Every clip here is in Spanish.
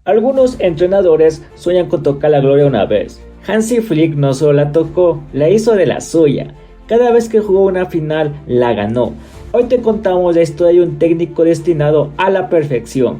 Algunos entrenadores sueñan con tocar la gloria una vez. Hansi Flick no solo la tocó, la hizo de la suya. Cada vez que jugó una final, la ganó. Hoy te contamos la historia de un técnico destinado a la perfección.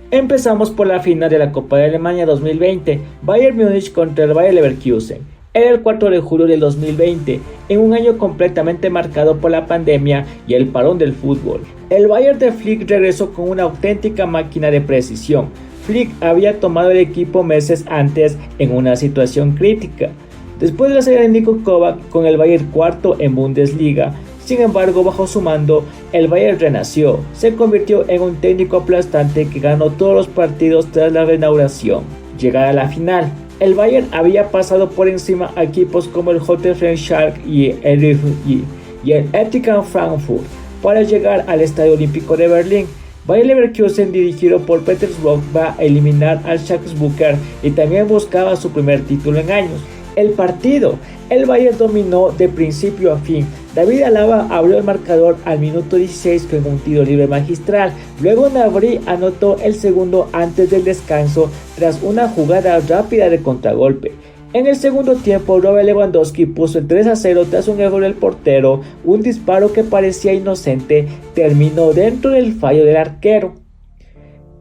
Empezamos por la final de la Copa de Alemania 2020, Bayern Múnich contra el Bayer Leverkusen. Era el 4 de julio del 2020, en un año completamente marcado por la pandemia y el parón del fútbol. El Bayern de Flick regresó con una auténtica máquina de precisión. Flick había tomado el equipo meses antes en una situación crítica. Después de la salida de Niko Kovac con el Bayern cuarto en Bundesliga, sin embargo, bajo su mando, el Bayern renació, se convirtió en un técnico aplastante que ganó todos los partidos tras la reinauguración. Llegada a la final, el Bayern había pasado por encima a equipos como el Hoffenheim Schalke y el Eintracht Frankfurt para llegar al Estadio Olímpico de Berlín. Bayer Leverkusen, dirigido por Peter Bosz, va a eliminar al Salzburger y también buscaba su primer título en años. El partido, el Bayern dominó de principio a fin. David Alaba abrió el marcador al minuto 16 con un tiro libre magistral. Luego Gnabry anotó el segundo antes del descanso tras una jugada rápida de contragolpe. En el segundo tiempo, Robert Lewandowski puso el 3-0 tras un error del portero. Un disparo que parecía inocente terminó dentro del fallo del arquero.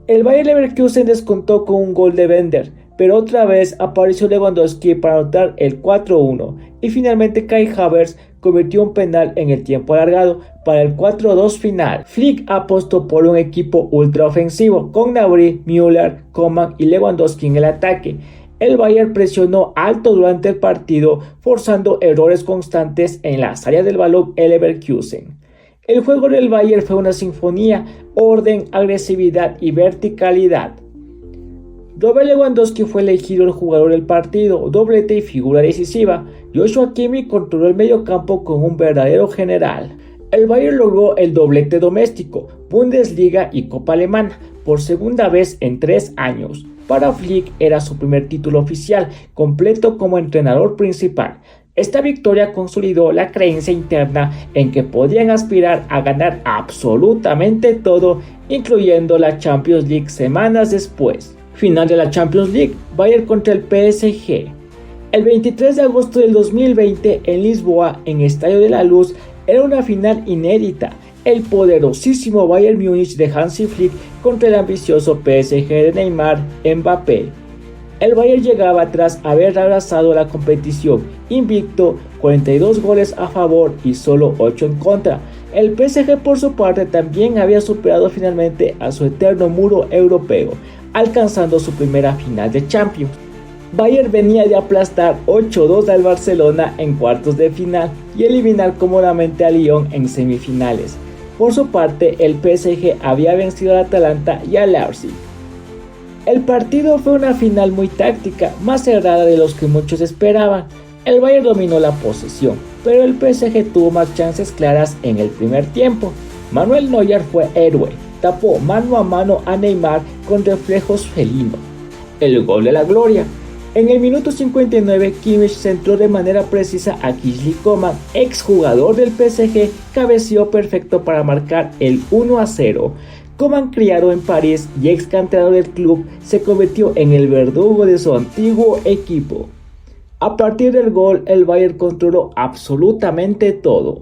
El Bayer Leverkusen descontó con un gol de Bender, pero otra vez apareció Lewandowski para anotar el 4-1 y finalmente Kai Havertz convirtió un penal en el tiempo alargado para el 4-2 final. Flick apostó por un equipo ultra ofensivo con Gnabry, Müller, Coman y Lewandowski en el ataque. El Bayern presionó alto durante el partido, forzando errores constantes en las áreas del balón el Leverkusen. El juego del Bayern fue una sinfonía, orden, agresividad y verticalidad. Robert Lewandowski fue elegido el jugador del partido, doblete y figura decisiva. Joshua Kimmich controló el mediocampo con un verdadero general. El Bayern logró el doblete doméstico, Bundesliga y Copa Alemana, por segunda vez en 3 años. Para Flick era su primer título oficial, completo como entrenador principal. Esta victoria consolidó la creencia interna en que podían aspirar a ganar absolutamente todo, incluyendo la Champions League semanas después. Final de la Champions League, Bayern contra el PSG. El 23 de agosto del 2020 en Lisboa, en Estadio de la Luz, era una final inédita. El poderosísimo Bayern Múnich de Hansi Flick contra el ambicioso PSG de Neymar Mbappé. El Bayern llegaba tras haber abrazado la competición, invicto, 42 goles a favor y solo 8 en contra. El PSG por su parte también había superado finalmente a su eterno muro europeo, alcanzando su primera final de Champions. Bayern venía de aplastar 8-2 al Barcelona en cuartos de final y eliminar cómodamente a Lyon en semifinales. Por su parte, el PSG había vencido al Atalanta y al Leipzig. El partido fue una final muy táctica, más cerrada de los que muchos esperaban. El Bayern dominó la posesión, pero el PSG tuvo más chances claras en el primer tiempo. Manuel Neuer fue héroe, tapó mano a mano a Neymar con reflejos felinos. El gol de la gloria. En el minuto 59, Kimmich centró de manera precisa a Kingsley Coman, exjugador del PSG, cabeceó perfecto para marcar el 1-0. Coman, criado en París y ex canterano del club, se convirtió en el verdugo de su antiguo equipo. A partir del gol, el Bayern controló absolutamente todo.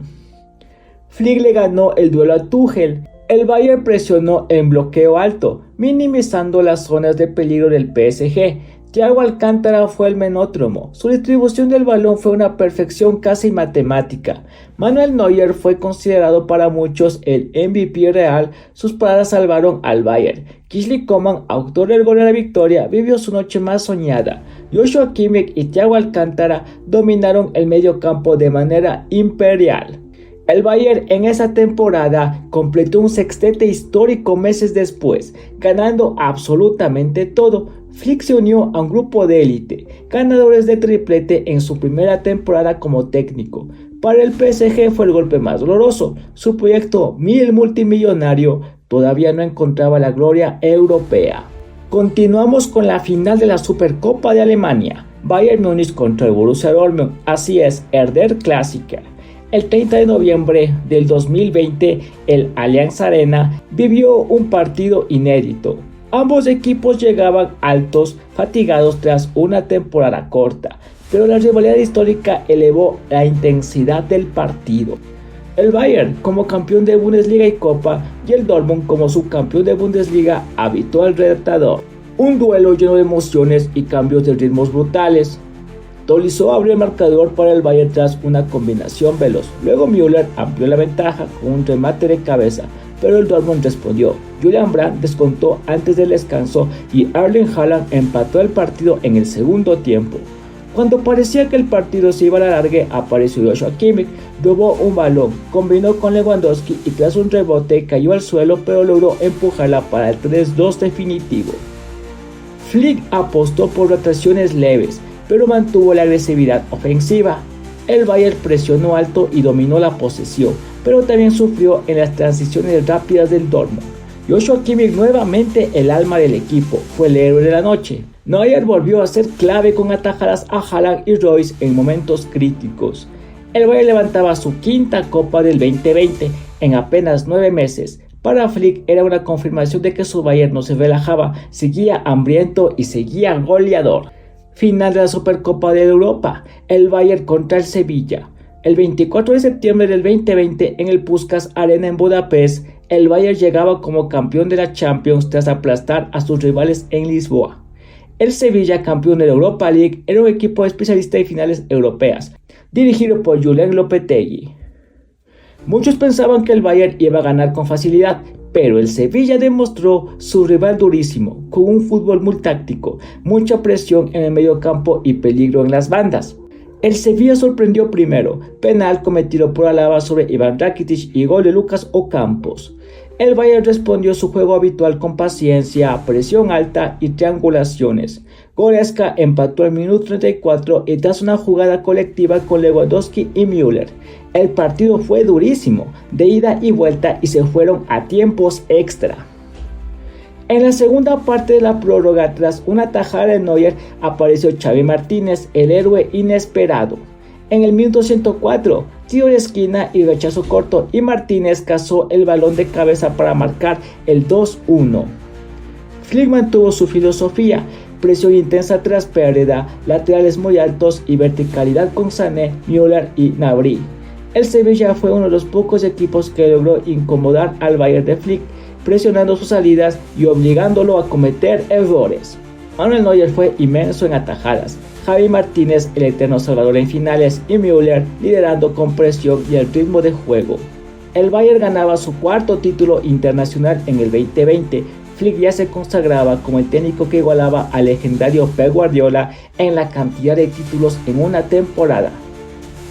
Flick le ganó el duelo a Tuchel. El Bayern presionó en bloqueo alto, minimizando las zonas de peligro del PSG. Thiago Alcántara fue el menódromo. Su distribución del balón fue una perfección casi matemática. Manuel Neuer fue considerado para muchos el MVP real. Sus paradas salvaron al Bayern. Kingsley Coman, autor del gol de la victoria, vivió su noche más soñada. Joshua Kimmich y Thiago Alcántara dominaron el mediocampo de manera imperial. El Bayern en esa temporada completó un sextete histórico meses después, ganando absolutamente todo. Flick se unió a un grupo de élite, ganadores de triplete en su primera temporada como técnico. Para el PSG fue el golpe más doloroso. Su proyecto multimillonario todavía no encontraba la gloria europea. Continuamos con la final de la Supercopa de Alemania. Bayern Múnich contra el Borussia Dortmund, así es, Herder Klassiker. El 30 de noviembre del 2020, el Allianz Arena vivió un partido inédito. Ambos equipos llegaban altos, fatigados tras una temporada corta, pero la rivalidad histórica elevó la intensidad del partido. El Bayern como campeón de Bundesliga y Copa y el Dortmund como subcampeón de Bundesliga habitó alrededor. Un duelo lleno de emociones y cambios de ritmos brutales. Tolisso abrió el marcador para el Bayern tras una combinación veloz. Luego Müller amplió la ventaja con un remate de cabeza, pero el Dortmund respondió. Julian Brandt descontó antes del descanso y Erling Haaland empató el partido en el segundo tiempo. Cuando parecía que el partido se iba a la larga, apareció Joshua Kimmich, robó un balón, combinó con Lewandowski y tras un rebote cayó al suelo, pero logró empujarla para el 3-2 definitivo. Flick apostó por rotaciones leves, pero mantuvo la agresividad ofensiva. El Bayern presionó alto y dominó la posesión, pero también sufrió en las transiciones rápidas del Dortmund. Joshua Kimmich, nuevamente el alma del equipo, fue el héroe de la noche. Neuer volvió a ser clave con atajadas a Haaland y Royce en momentos críticos. El Bayern levantaba su quinta Copa del 2020 en apenas 9 meses. Para Flick era una confirmación de que su Bayern no se relajaba, seguía hambriento y seguía goleador. Final de la Supercopa de Europa, el Bayern contra el Sevilla. El 24 de septiembre del 2020 en el Puskás Arena en Budapest, el Bayern llegaba como campeón de la Champions tras aplastar a sus rivales en Lisboa. El Sevilla, campeón de la Europa League, era un equipo especialista en finales europeas, dirigido por Julen Lopetegui. Muchos pensaban que el Bayern iba a ganar con facilidad, pero el Sevilla demostró su rival durísimo, con un fútbol muy táctico, mucha presión en el mediocampo y peligro en las bandas. El Sevilla sorprendió primero, penal cometido por Alaba sobre Ivan Rakitic y gol de Lucas Ocampos. El Bayern respondió su juego habitual con paciencia, presión alta y triangulaciones. Goretzka empató al minuto 34 y tras una jugada colectiva con Lewandowski y Müller. El partido fue durísimo, de ida y vuelta y se fueron a tiempos extra. En la segunda parte de la prórroga, tras una tajada de Neuer, apareció Xavi Martínez, el héroe inesperado. En el minuto 104, tiro de esquina y rechazo corto, y Martínez cazó el balón de cabeza para marcar el 2-1. Flick mantuvo su filosofía, presión intensa tras pérdida, laterales muy altos y verticalidad con Sané, Müller y Gnabry. El Sevilla fue uno de los pocos equipos que logró incomodar al Bayern de Flick, presionando sus salidas y obligándolo a cometer errores. Manuel Neuer fue inmenso en atajadas, Javi Martínez el eterno salvador en finales y Müller liderando con presión y el ritmo de juego. El Bayern ganaba su cuarto título internacional en el 2020. Flick ya se consagraba como el técnico que igualaba al legendario Pep Guardiola en la cantidad de títulos en una temporada.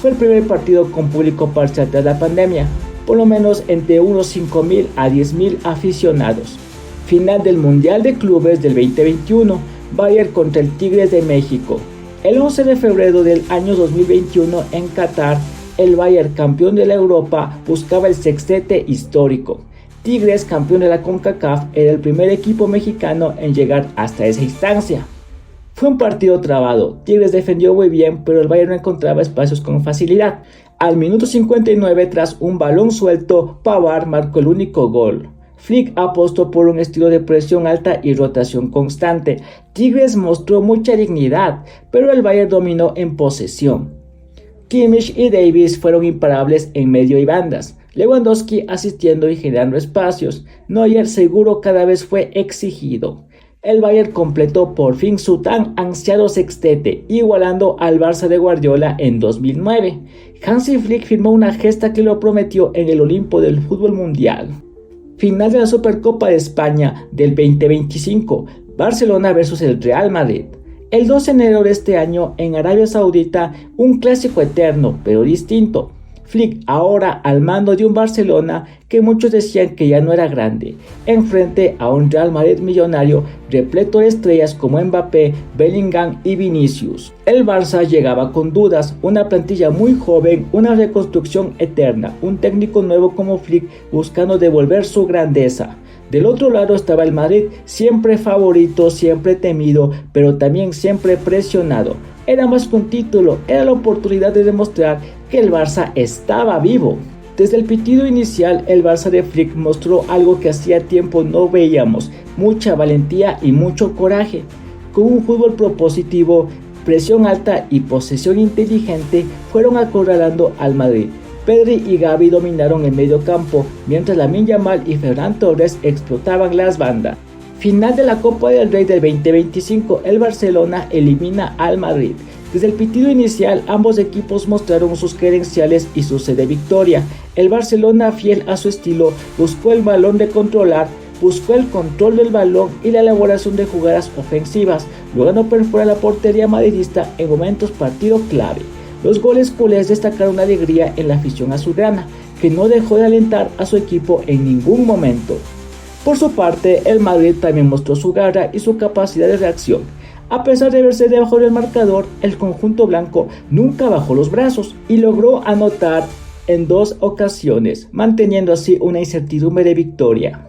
Fue el primer partido con público parcial tras la pandemia, por lo menos entre unos 5.000 a 10.000 aficionados. Final del Mundial de Clubes del 2021, Bayern contra el Tigres de México. El 11 de febrero del año 2021 en Qatar, el Bayern, campeón de la Europa, buscaba el sextete histórico. Tigres, campeón de la CONCACAF, era el primer equipo mexicano en llegar hasta esa instancia. Fue un partido trabado, Tigres defendió muy bien, pero el Bayern no encontraba espacios con facilidad. Al minuto 59, tras un balón suelto, Pavard marcó el único gol. Flick apostó por un estilo de presión alta y rotación constante. Tigres mostró mucha dignidad, pero el Bayern dominó en posesión. Kimmich y Davies fueron imparables en medio y bandas, Lewandowski asistiendo y generando espacios. Neuer seguro cada vez fue exigido. El Bayern completó por fin su tan ansiado sextete, igualando al Barça de Guardiola en 2009. Hansi Flick firmó una gesta que lo prometió en el Olimpo del fútbol mundial. Final de la Supercopa de España del 2025, Barcelona vs el Real Madrid. El 12 de enero de este año en Arabia Saudita, un clásico eterno pero distinto. Flick ahora al mando de un Barcelona que muchos decían que ya no era grande, enfrente a un Real Madrid millonario repleto de estrellas como Mbappé, Bellingham y Vinicius. El Barça llegaba con dudas, una plantilla muy joven, una reconstrucción eterna, un técnico nuevo como Flick buscando devolver su grandeza. Del otro lado estaba el Madrid, siempre favorito, siempre temido, pero también siempre presionado. Era más que un título, era la oportunidad de demostrar que el Barça estaba vivo. Desde el pitido inicial, el Barça de Flick mostró algo que hacía tiempo no veíamos: mucha valentía y mucho coraje. Con un fútbol propositivo, presión alta y posesión inteligente, fueron acorralando al Madrid. Pedri y Gavi dominaron el medio campo, mientras Lamine Yamal y Ferran Torres explotaban las bandas. Final de la Copa del Rey del 2025, el Barcelona elimina al Madrid. Desde el pitido inicial, ambos equipos mostraron sus credenciales y su sed de victoria. El Barcelona, fiel a su estilo, buscó el balón de controlar, buscó el control del balón y la elaboración de jugadas ofensivas, logrando perforar la portería madridista en momentos partido clave. Los goles culés destacaron la alegría en la afición azulgrana, que no dejó de alentar a su equipo en ningún momento. Por su parte, el Madrid también mostró su garra y su capacidad de reacción. A pesar de verse debajo del marcador, el conjunto blanco nunca bajó los brazos y logró anotar en 2 ocasiones, manteniendo así una incertidumbre de victoria.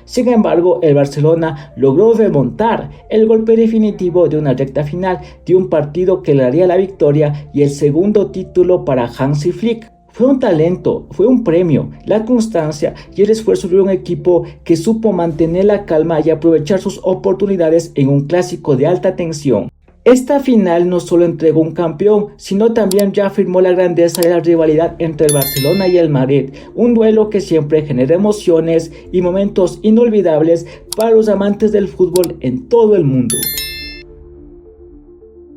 Sin embargo, el Barcelona logró remontar el golpe definitivo de una recta final de un partido que le daría la victoria y el segundo título para Hansi Flick. Fue un talento, fue un premio, la constancia y el esfuerzo de un equipo que supo mantener la calma y aprovechar sus oportunidades en un clásico de alta tensión. Esta final no solo entregó un campeón, sino también reafirmó la grandeza de la rivalidad entre el Barcelona y el Madrid, un duelo que siempre genera emociones y momentos inolvidables para los amantes del fútbol en todo el mundo.